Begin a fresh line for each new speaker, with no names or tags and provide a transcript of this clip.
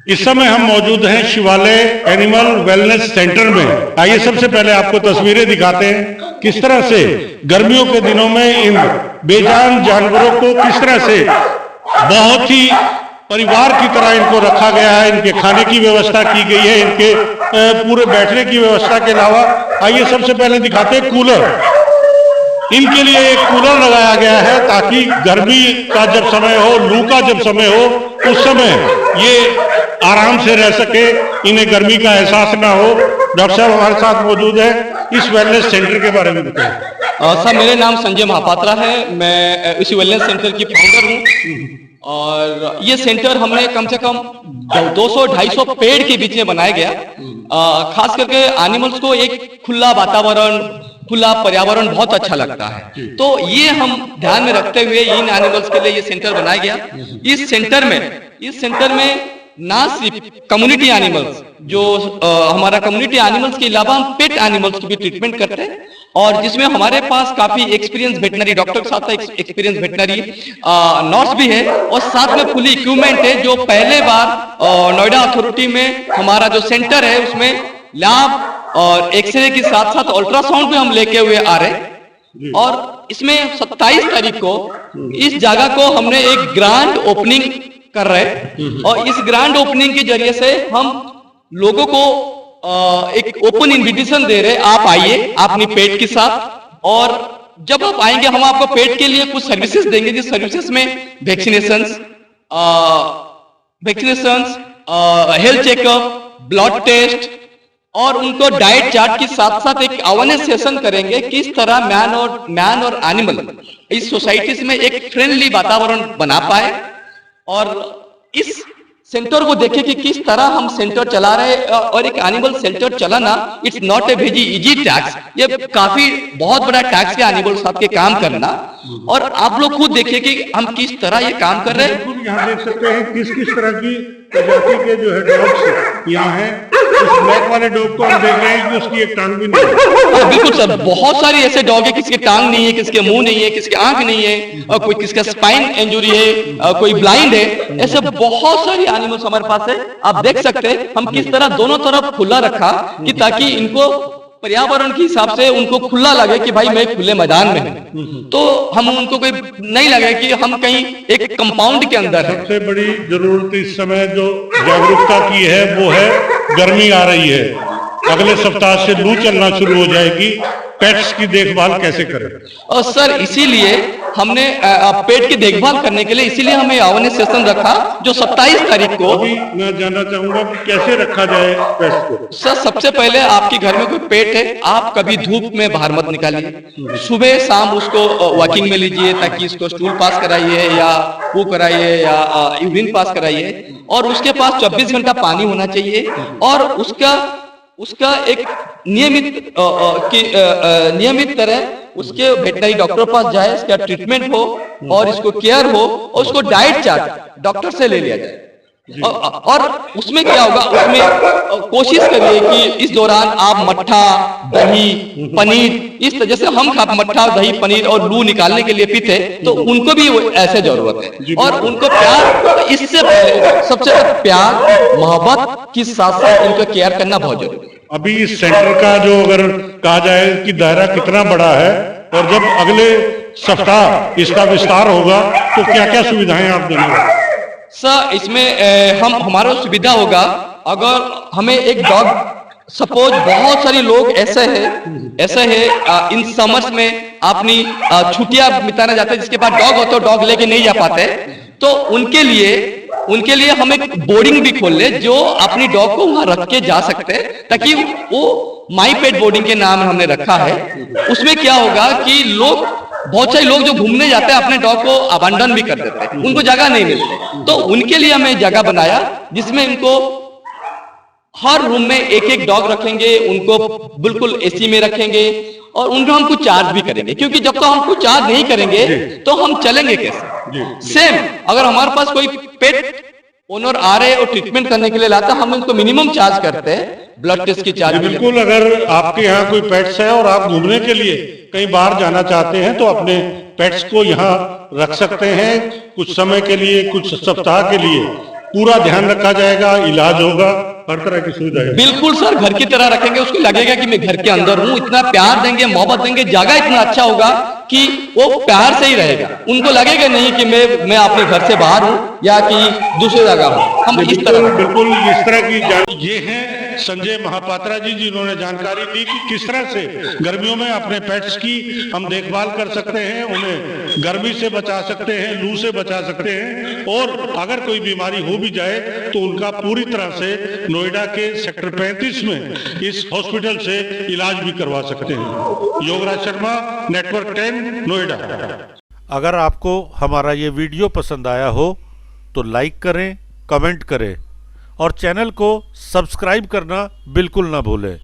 इस समय हम मौजूद हैं शिवालय एनिमल वेलनेस सेंटर में। आइए सबसे पहले आपको तस्वीरें दिखाते हैं किस तरह से गर्मियों के दिनों में इन बेजान जानवरों को किस तरह से बहुत ही परिवार की तरह इनको रखा गया है। इनके खाने की व्यवस्था की गई है, इनके पूरे बैठने की व्यवस्था के अलावा आइए सबसे पहले दिखाते हैं कूलर। इनके लिए एक कूलर लगाया गया है ताकि गर्मी का जब समय हो, लू का जब समय हो, उस समय ये आराम से रह सके, इन्हें गर्मी का एहसास ना हो। डॉक्टर साहब हमारे साथ मौजूद है, इस वेलनेस सेंटर के बारे में बताएं।
सर, मेरे नाम संजय महापात्रा है। मैं इसी वेलनेस सेंटर की फाउंडर हूँ और ये सेंटर हमने कम से कम 200-250 पेड़ के बीच में बनाया गया। खास करके एनिमल्स को एक खुला वातावरण, खुला पर्यावरण बहुत अच्छा लगता है, तो ये हम ध्यान में रखते हुए इन एनिमल्स के लिए ये सेंटर बनाया गया। इस सेंटर में ना सिर्फ कम्युनिटी एनिमल्स, जो हमारा कम्युनिटी एनिमल्स के अलावा हम पेट एनिमल्स की भी ट्रीटमेंट करते हैं, और जिसमें हमारे पास काफी एक्सपीरियंस वेटनरी डॉक्टर के साथ एक्सपीरियंस वेटनरी नर्स भी है, और साथ में फुली इक्विपमेंट है। जो पहले बार नोएडा अथॉरिटी में हमारा जो सेंटर है उसमें लैब और एक्सरे के साथ साथ अल्ट्रासाउंड भी हम लेके हुए आ रहे। और इसमें 27 तारीख को इस जगह को हमने एक ग्रैंड ओपनिंग कर रहे, और इस ग्रैंड ओपनिंग के जरिए से हम लोगों को एक ओपन इनविटेशन दे रहे। आप आइए अपनी पेट के साथ, और जब आप आएंगे हम आपको पेट के लिए कुछ सर्विसेज देंगे, जिस सर्विसेज में vaccinations, health checkup, blood test, और उनको डाइट चार्ट के साथ साथ एक अवेयरनेस सेशन करेंगे किस तरह मैन और एनिमल इस सोसाइटीज में एक फ्रेंडली वातावरण बना पाए। और इस सेंटर को देखें कि किस तरह हम सेंटर चला रहे हैं, और एक एनिमल सेंटर चलाना it's not a very easy tax. ये काफी बहुत बड़ा टैक्स है एनिमल साथ के काम करना, और आप लोग खुद देखिए कि हम किस तरह ये काम कर रहे हैं।
यहाँ देख सकते हैं किस किस तरह की प्रजाति के जो है डॉग्स यहाँ हैं। इस ब्लैक वाले डॉग को हम देख रहे हैं कि उसकी एक टांग भी नहीं है।
बिल्कुल सर, बहुत सारी ऐसे डॉग है किसके टांग नहीं है, किसके मुंह नहीं है, किसके आंख नहीं है, और कोई किसका स्पाइन इंजरी है, कोई ब्लाइंड है। ऐसे बहुत सारी एनिमल्स हमारे पास है। आप देख सकते हैं हम किस तरह दोनों तरफ खुला रखा, कि ताकि इनको पर्यावरण के हिसाब से उनको खुला लगे कि भाई मैं खुले मैदान में हूं, तो हम उनको कोई नहीं लगे कि हम कहीं एक कंपाउंड के अंदर है।
सबसे बड़ी जरूरत इस समय जो जागरूकता की है वो है गर्मी आ रही है, अगले सप्ताह से लू चलना शुरू हो जाएगी। पेट्स की देखभाल कैसे करें?
और सर इसीलिए हमने पेट की देखभाल करने के लिए इसीलिए हमें अवेयरनेस सेशन रखा, जो 27 तारीख को।
अभी मैं जानना चाहूंगा कि कैसे रखा जाए पेट्स को।
सर सबसे पहले आपके घर में कोई पेट है, आप कभी धूप में बाहर मत निकालिए। सुबह शाम उसको वॉकिंग में लीजिए, ताकि इसको स्टूल पास कराइए या पू कराइए या यूरिन पास कराइए, और उसके पास 24 घंटा पानी होना चाहिए, और उसका एक नियमित तरह उसके वेटनरी डॉक्टर पास जाए, इसका ट्रीटमेंट हो और इसको केयर हो, और उसको डाइट चार्ट डॉक्टर से ले लिया जाए। और उसमें क्या होगा, उसमें कोशिश करिए कि इस दौरान आप मट्ठा, दही, पनीर, इस तरह से हम मट्ठा, दही, पनीर और लू निकालने के लिए पीते, तो उनको भी ऐसे जरूरत है। और उनको प्यार, इससे पहले सबसे प्यार मोहब्बत के साथ साथ उनको केयर करना बहुत जरूरी है।
अभी इस सेंटर का जो अगर कहा जाए कि दायरा कितना बड़ा है, और जब अगले सप्ताह इसका विस्तार होगा तो क्या क्या सुविधाएं आप देंगे?
सर इसमें हमारा सुविधा होगा, अगर हमें एक डॉग, सपोज बहुत सारे लोग ऐसे हैं इन समर्स में अपनी छुट्टियां बिताना जाते हैं, जिसके पास डॉग हो तो डॉग लेके नहीं जा पाते, तो उनके लिए हम एक बोर्डिंग भी खोल ले, जो अपनी डॉग को वहां रख के जा सकते हैं, ताकि वो माई पेट बोर्डिंग के नाम हमने रखा है। उसमें क्या होगा कि बहुत सारे लोग जो घूमने जाते हैं अपने डॉग को अबंडन भी कर देते हैं, उनको जगह नहीं मिलती, तो उनके लिए हमने जगह बनाया जिसमें इनको हर रूम में एक एक डॉग रखेंगे, उनको बिल्कुल एसी में रखेंगे, और उनको हम कुछ चार्ज भी करेंगे, क्योंकि जब तक हम कुछ चार्ज नहीं करेंगे तो हम चलेंगे कैसे। सेम अगर हमारे पास कोई पेट ओनर आ रहे और ट्रीटमेंट करने के लिए लाता, हम उनको मिनिमम चार्ज करते हैं, ब्लड टेस्ट की चार्ज।
बिल्कुल, अगर आपके यहाँ कोई पेट्स है और आप घूमने के लिए कहीं बाहर जाना चाहते हैं तो अपने पेट्स को यहाँ रख सकते हैं कुछ समय के लिए, कुछ सप्ताह के लिए। पूरा ध्यान रखा जाएगा, इलाज होगा, हर तरह की सुविधा है।
बिल्कुल सर, घर की तरह रखेंगे, उसको लगेगा कि मैं घर के अंदर हूँ, इतना प्यार देंगे, मोहब्बत देंगे, जगह इतना अच्छा होगा कि वो प्यार से ही रहेगा, उनको लगेगा नहीं कि मैं अपने घर से बाहर हूँ या कि दूसरी जगह हूँ। हम इस तरह
बिल्कुल इस तरह की ये हैं संजय महापात्रा जी, जिन्होंने जानकारी दी कि किस तरह से गर्मियों में अपने पेट्स की हम देखभाल कर सकते हैं, उन्हें गर्मी से बचा सकते हैं, लू से बचा सकते हैं, और अगर कोई बीमारी हो भी जाए तो उनका पूरी तरह से नोएडा के सेक्टर 35 में इस हॉस्पिटल से इलाज भी करवा सकते हैं। योगराज शर्मा, नेटवर्क 10, नोएडा।
अगर आपको हमारा ये वीडियो पसंद आया हो तो लाइक करें, कमेंट करें और चैनल को सब्सक्राइब करना बिल्कुल ना भूलें।